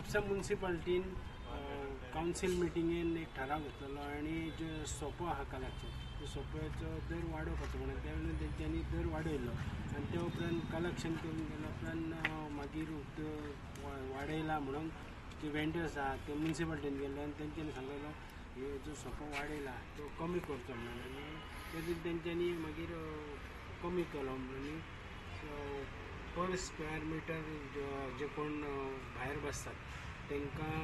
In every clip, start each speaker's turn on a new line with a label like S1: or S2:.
S1: Mapusa म्युनिसिपालिटीन council मिटिंगेन एक ठराव घेतलेलो आणि जो सोपो आहा कलेक्शन तो सोप्याचो दर वाडोवपाचो म्हणून त्या वेळार तेंच्यांनी दर वाडयलो आणि त्या उपरांत कलेक्शन करून गेल्या उपरांत मागीर वाडयला म्हणून जे वेंडर्स आहात ते म्युनिसिपालिटीन गेले आणि तेंच्यांनी सांगलेलो हे जो सोपो वाडयला तो कमी करचो म्हणून आनी तेतून तेंच्यांनी मागीर कमी केलो म्हणून पर स्क्वेअर मिटर जे कोण भायर बसतात तांकां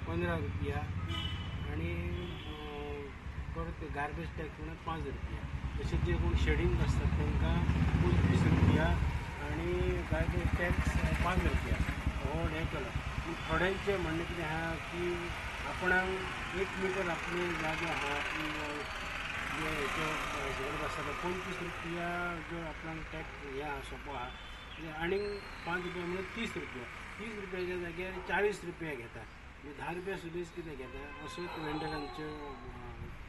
S1: 15 रुपया आणि परत गार्बेज टॅक्स म्हणून 5 रुपया तसेच जे कोण शेडिंग बसतात तांकां 25 रुपया आणि गार्बेज टॅक्स 5 रुपया हो हें केलो. थोड्यांचें म्हणणें कितें आहा की आपणाक 1 मिटर आपले जागे आहा जे हेचो बसता 25 रुपया जो आपणाक टॅक्स हें आहा सोपो आहा आनीक 5 रुपया म्हणून 30 रुपया 30 रुपयाच्या जाग्यार 40 रुपया घेता म्हणजे 10 रुपया सुद्दां कितें घेता असोच वेंडरांचो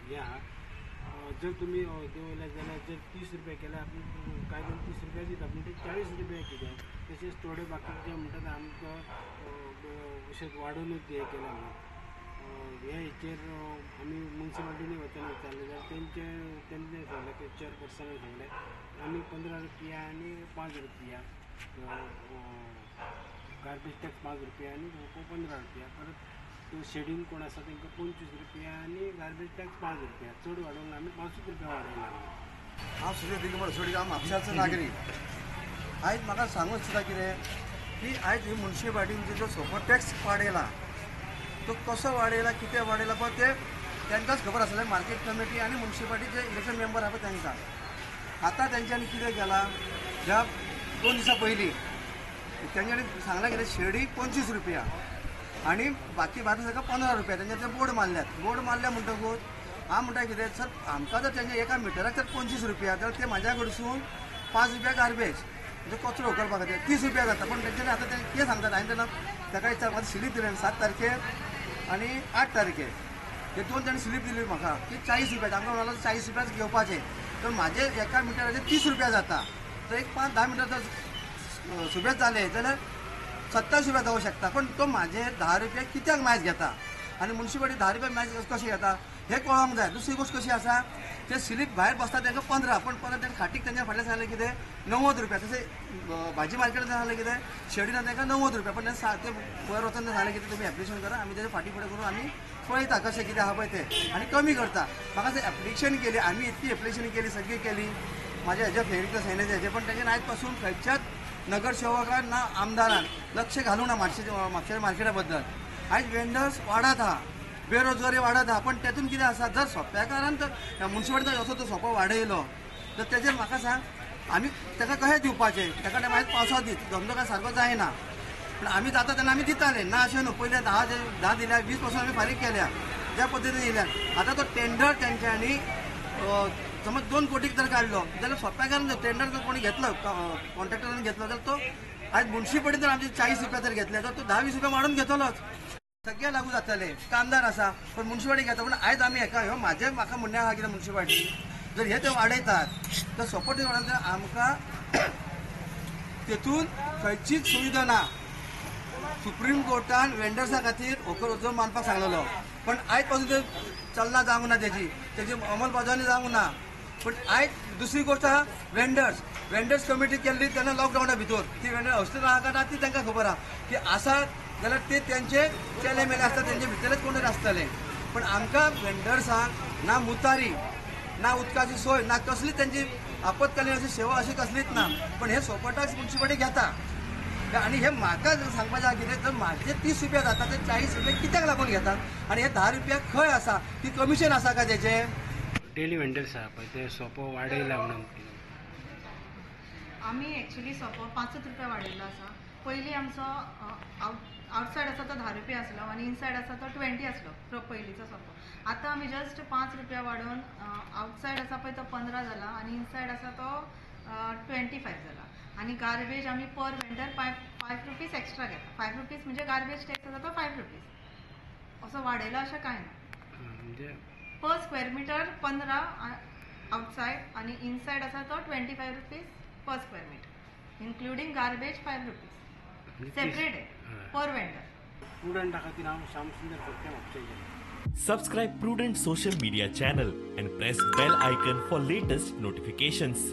S1: हें आहा. जर तुमी दवरल्यार जाल्यार जर 30 रुपया केल्यार आपूण कायद्यान 30 रुपया दिता पूण ते 40 रुपया कित्याक तशेंच थोडे बाकीचे म्हणटात आमकां अशेंच वाडोवनूच हें केलां म्हणून हे हेचेर आमी म्युनिसिपालिटीनी वचून विचारलें जाल्यार तेंचे सांगलें की चेअरपर्सनान सांगलें आमी 15 रुपया आनी 5 रुपया गार्बेज टॅक्स 5 रुपया आनी 15 रुपया परत शेडिंग कोण आसा तांकां 25 रुपया आनी गार्बेज टॅक्स 5 रुपया चड वाडोवंक आमी 5 रुपया वाडयला.
S2: हांव सुरेश दिगंबर सोडी हांव म्हापशाचो नागरीक. आयज म्हाका सांगूंक दिसता कितें की आयज ही म्युनिसिपालिटीन जो सोपो टॅक्स वाडयला तो कसो वाडयला कितें वाडयला पळय ते तांकांच खबर आसलें मार्केट कमिटी आनी म्युनिसिपालिटीचे इलेक्शन मेंबर आहा पळय तांकां. आतां तेंच्यांनी कितें केलां ह्या 2 दिसां पयलीं तेंच्यांनी सांगलां कितें शेडी 25 रुपया आनी बाकी बाकी सगळं 15 रुपया तेंचे बोर्ड मारल्या म्हणटकूच हांव म्हणटा कितें सर आमकां जर तेंचे एका मिटराक जर 25 रुपया जाल्यार ते म्हाज्या कडसून 5 रुपया गार्बेज म्हणजे कचरो करपा खातीर 30 रुपया जाता. पूण तेंच्यांनी आतां ते कितें सांगतात हांवें तेन्ना ताका विचार म्हाका स्लीप दिलें 7 तारखेर आनी 8 तारखेर हे 2 तांणी स्लीप दिली म्हाका की 40 रुपया आमकां म्हणालो 40 रुपयाच घेवपाचे तर म्हाजे एका मिटराचे 30 रुपया जाता तर एक 5-10 मिटर जर सुबेज जाले जाल्यार 27 रुपया जावं शकता. पण तो म्हाजे 10 रुपया कित्याक मॅच घेता आनी म्युनिसिपालिटी 10 रुपया मॅच कशी घेता हे कळोंक जाय. दुसरी गोष्ट कशी आसा ते स्लीप भायर बसता तांकां 15 पण परत तांकां खाटीक तेंच्या फाटल्यान सांगलें कितें 90 रुपया तशें भाजी मार्केटान सांगलें कितें शेडीन तांकां 90 रुपया पण ते वयर वचून सांगलें कितें तुमी एप्लिकेशन करा आमी तेजे फाटी फुडें करून आमी पळयता कशें कितें आहा पळय तें आनी कमी करता. म्हाका जर एप्लिकेशन केली आमी इतकी एप्लिकेशन केली सगळी केली म्हाज्या हेज्या फेरीतल्या सैन्याचे हेजे पण तेंच्यान आयज पासून खंयच्याच नगरसेवकान ना आमदारान लक्ष घालूंक ना म्हापशा मार्केटा बद्दल. आयज वेंडर्स वाडत आहा बेरोजगारी वाडत आहा पण तेतून कितें आसा जर सोप्याकारान जर म्युनिसिपालिटीन असो तो सोपो वाडयलो तर तेजेर म्हाका सांग आमी ताका कशें दिवपाचें ताका टायमार पावसा दीत धंदो काय सारको जायना पूण आमी जाता तेन्ना आमी दिताले ना अशें न्हू पयले 10 दिल्या 20 पासून आमी फारीक केल्या ज्या पद्दतीन येयल्या. आतां तो टेंडर तेंच्यांनी समज 2 कोटीक जर काडलो जाल्यार सोप्याकारान जर टेंडर जर कोणी घेतलो कॉन्ट्रॅक्टरान घेतलो जाल्यार तो आयज म्युनिसिपालिटीन जर आमचे 40 रुपया जर घेतले तर तो 10-20 रुपया वाडून घेतलोच सगळे लागू जातले. कामदार आसा पण म्युनिसिपालिटी घेता पण आयज आमी हेका म्हाका म्हणणें आहा कितें म्युनिसिपालिटी जर हे ते वाडयतात तर सपोर्ट वाडयता आमकां तेतून खंयचीच सुविधा ना. सुप्रीम कोर्टान वेंडर्सा खातीर होकार मानपाक सांगलेलो पण आयज पासून ते चलना जावंक ना तेजी अंमलबजावणी जावंक ना. पण आयज दुसरी गोष्ट आहा वेंडर्स कमिटी केल्ली तेन्ना लॉकडावना भितर ती वेंडर हॉस्टेल आहा काय ना ती तांकां खबर आहा की आसात जाल्यार ते तेंचे चेले मेले आसता तेंचे भितरच कोण आसतले. पण आमकां वेंडर्सांक ना मुतारी ना उदकाची सोय ना कसली तेंची आपतकालीन अशी सेवा अशी कसलीच ना. पण हे सोपटाक म्युनिसिपालिटी घेता आणि हे म्हाका सांगपाचें आहा कितें तर म्हाजे 30 रुपया जाता ते 40 रुपया कित्याक लागून घेतात आणि हे 10 रुपया खंय आसा ती कमिशन आसा का तेजे.
S1: डेली वेंडर्स आहा पळय ते सोपो वाडयला म्हणून
S3: आमी एक्चुअली सोपो 5 रुपया वाडयल्लो आसा. पयलीं आमचो आउटसायड आसा तो 10 रुपया आसलो आनी इनसायड आसा तो 20 आसलो पयलींचो सोपो. आतां आमी जस्ट 5 रुपया वाडोवन आउटसायड आसा पळय तो 15 जाला आनी इनसायड आसा तो 25 जाला आनी गार्बेज आमी पर वेंडर 5 रुपीज एक्स्ट्रा घेता. 5 रुपीज म्हणजे गार्बेज टॅक्स आसा तो 5 रुपीज असो वाडयलो अशें कांय ना. पर स्क्वेअर मिटर 15 आउटसायड आनी इनसायड आसा तो 25 rupees per square metre including garbage 5 rupees separate आहे पर वेंडर.
S1: स्टुडंटा खातीर हांव श्याम सुंदर फडते म्हापशें गेलो.
S4: Subscribe Prudent social media channel and press bell icon for latest notifications.